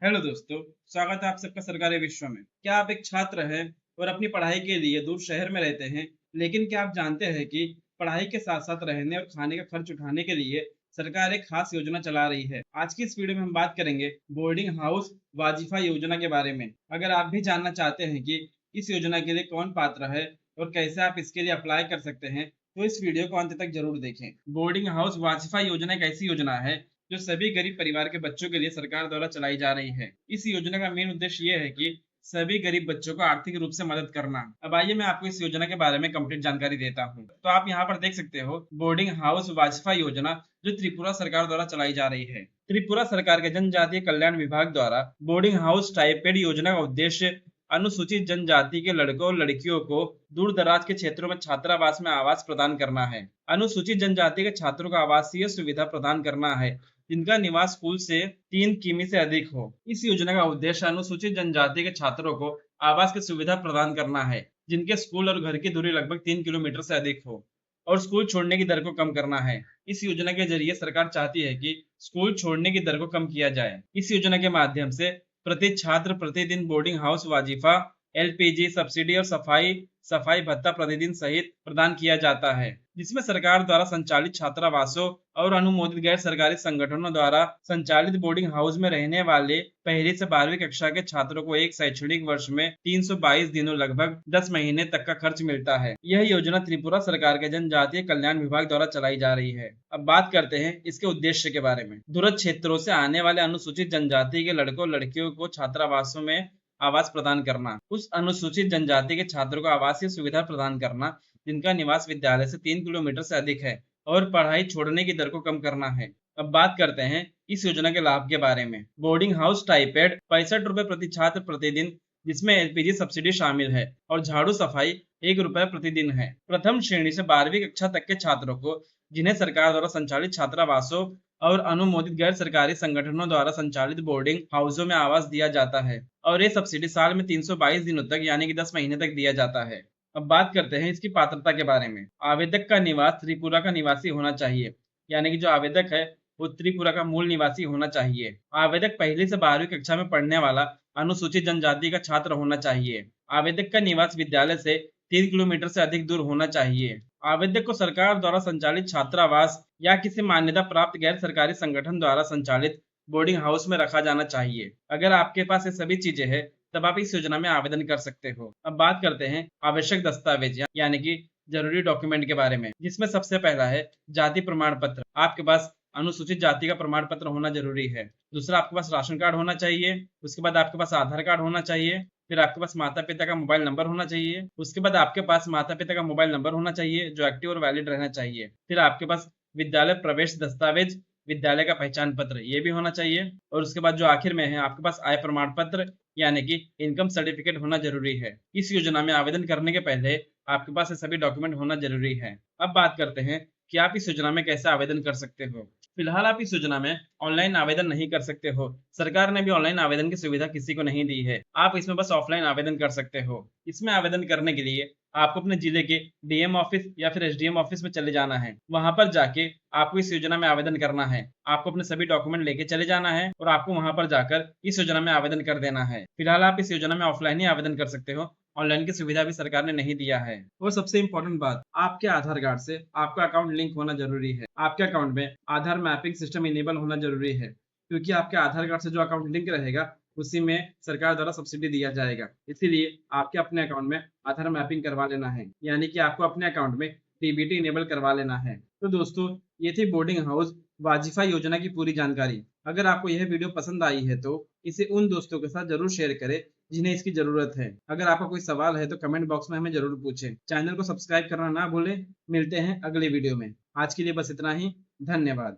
Hello दोस्तों, स्वागत है आप सबका सरकारी विश्व में। क्या आप एक छात्र हैं और अपनी पढ़ाई के लिए दूर शहर में रहते हैं, लेकिन क्या आप जानते हैं कि पढ़ाई के साथ साथ रहने और खाने का खर्च उठाने के लिए सरकार एक खास योजना चला रही है। आज की इस वीडियो में हम बात करेंगे बोर्डिंग हाउस वाजीफा योजना के बारे में। अगर आप भी जानना चाहते हैं कि इस योजना के लिए कौन पात्र है और कैसे आप इसके लिए अप्लाई कर सकते हैं, तो इस वीडियो को अंत तक जरूर देखें। बोर्डिंग हाउस वाजीफा योजना एक ऐसी योजना है जो सभी गरीब परिवार के बच्चों के लिए सरकार द्वारा चलाई जा रही है। इस योजना का मेन उद्देश्य ये है कि सभी गरीब बच्चों को आर्थिक रूप से मदद करना। अब आइए मैं आपको इस योजना के बारे में कंप्लीट जानकारी देता हूँ। तो आप यहाँ पर देख सकते हो बोर्डिंग हाउस वाजफा योजना जो त्रिपुरा सरकार द्वारा चलाई जा रही है। त्रिपुरा सरकार के जनजातीय कल्याण विभाग द्वारा बोर्डिंग हाउस स्टाइपेंड योजना का उद्देश्य अनुसूचित जनजाति के लड़कों और लड़कियों को दूर दराज के क्षेत्रों में छात्रावास में आवास प्रदान करना है। अनुसूचित जनजाति के छात्रों को आवासीय सुविधा प्रदान करना है जिनका निवास स्कूल से 3 किमी से अधिक हो। इस योजना का उद्देश्य अनुसूचित जनजाति के छात्रों को आवास की सुविधा प्रदान करना है जिनके स्कूल और घर की दूरी लगभग 3 किलोमीटर से अधिक हो और स्कूल छोड़ने की दर को कम करना है। इस योजना के जरिए सरकार चाहती है कि स्कूल छोड़ने की दर को कम किया जाए। इस योजना के माध्यम से प्रति छात्र प्रतिदिन बोर्डिंग हाउस वाजीफा, एलपीजी सब्सिडी और सफाई भत्ता प्रतिदिन सहित प्रदान किया जाता है, जिसमें सरकार द्वारा संचालित छात्रावासों और अनुमोदित गैर सरकारी संगठनों द्वारा संचालित बोर्डिंग हाउस में रहने वाले पहली से 12वीं कक्षा के छात्रों को एक शैक्षणिक वर्ष में 322 दिनों लगभग 10 महीने तक का खर्च मिलता है। यह योजना त्रिपुरा सरकार के जनजातीय कल्याण विभाग द्वारा चलाई जा रही है। अब बात करते हैं इसके उद्देश्य के बारे में। दूरस्थ क्षेत्रों से आने वाले अनुसूचित जनजाति के लड़कों लड़कियों को छात्रावासों में आवास प्रदान करना, उस अनुसूचित जनजाति के छात्रों को आवासीय सुविधा प्रदान करना जिनका निवास विद्यालय से 3 किलोमीटर से अधिक है और पढ़ाई छोड़ने की दर को कम करना है। अब बात करते हैं इस योजना के लाभ के बारे में। बोर्डिंग हाउस स्टाइपेंड 65 रुपए प्रति छात्र प्रतिदिन, जिसमें एलपीजी सब्सिडी शामिल है, और झाड़ू सफाई 1 रुपए प्रतिदिन है। प्रथम श्रेणी से 12वीं कक्षा तक के छात्रों को जिन्हें सरकार द्वारा संचालित छात्रावासों और अनुमोदित गैर सरकारी संगठनों द्वारा संचालित बोर्डिंग हाउसों में आवास दिया जाता है और ये सब्सिडी साल में 322 दिनों तक यानी कि 10 महीने तक दिया जाता है। अब बात करते हैं इसकी पात्रता के बारे में। आवेदक का निवास त्रिपुरा का निवासी होना चाहिए, यानी कि जो आवेदक है वो त्रिपुरा का मूल निवासी होना चाहिए। आवेदक पहली से 12वीं कक्षा में पढ़ने वाला अनुसूचित जनजाति का छात्र होना चाहिए। आवेदक का निवास विद्यालय से 3 किलोमीटर से अधिक दूर होना चाहिए। आवेदक को सरकार द्वारा संचालित छात्रावास या किसी मान्यता प्राप्त गैर सरकारी संगठन द्वारा संचालित बोर्डिंग हाउस में रखा जाना चाहिए। अगर आपके पास ये सभी चीजें हैं तब आप इस योजना में आवेदन कर सकते हो। अब बात करते हैं आवश्यक दस्तावेज यानी कि जरूरी डॉक्यूमेंट के बारे में, जिसमें सबसे पहला है जाति प्रमाण पत्र। आपके पास अनुसूचित जाति का प्रमाण पत्र होना जरूरी है। दूसरा, आपके पास राशन कार्ड होना चाहिए। उसके बाद आपके पास आधार कार्ड होना चाहिए। फिर आपके पास माता पिता का मोबाइल नंबर होना चाहिए। उसके बाद आपके पास माता पिता का मोबाइल नंबर होना चाहिए जो एक्टिव और वैलिड रहना चाहिए। फिर आपके पास विद्यालय प्रवेश दस्तावेज, विद्यालय का पहचान पत्र, ये भी होना चाहिए। और उसके बाद जो आखिर में है आपके पास आय प्रमाण पत्र यानी कि इनकम सर्टिफिकेट होना जरूरी है। इस योजना में आवेदन करने के पहले आपके पास ये सभी डॉक्यूमेंट होना जरूरी है। अब बात करते हैं कि आप इस योजना में कैसे आवेदन कर सकते हो। फिलहाल आप इस योजना में ऑनलाइन आवेदन नहीं कर सकते हो। सरकार ने भी ऑनलाइन आवेदन की सुविधा किसी को नहीं दी है। आप इसमें बस ऑफलाइन आवेदन कर सकते हो। इसमें आवेदन करने के लिए आपको अपने जिले के डीएम ऑफिस या फिर एसडीएम ऑफिस में चले जाना है। वहां पर जाके आपको इस योजना में आवेदन करना है। आपको अपने सभी डॉक्यूमेंट लेके चले जाना है और आपको वहां पर जाकर इस योजना में आवेदन कर देना है। फिलहाल आप इस योजना में ऑफलाइन ही आवेदन कर सकते हो। ऑनलाइन की सुविधा भी सरकार ने नहीं दिया है। और सबसे इंपॉर्टेंट बात, आपके आधार कार्ड से आपका अकाउंट लिंक होना जरूरी है। आपके अकाउंट में आधार मैपिंग सिस्टम इनेबल होना जरूरी है, क्योंकि आपके आधार कार्ड से जो अकाउंट लिंक रहेगा उसी में सरकार द्वारा सब्सिडी दिया जाएगा। इसीलिए आपके अपने अकाउंट में आधार मैपिंग करवा लेना है, यानी कि आपको अपने अकाउंट में डीबीटी इनेबल करवा लेना है। तो दोस्तों, ये थी बोर्डिंग हाउस वाजीफा योजना की पूरी जानकारी। अगर आपको यह वीडियो पसंद आई है तो इसे उन दोस्तों के साथ जरूर शेयर करें जिन्हें इसकी जरूरत है। अगर आपका कोई सवाल है तो कमेंट बॉक्स में हमें जरूर पूछें। चैनल को सब्सक्राइब करना ना भूलें। मिलते हैं अगले वीडियो में। आज के लिए बस इतना ही। धन्यवाद।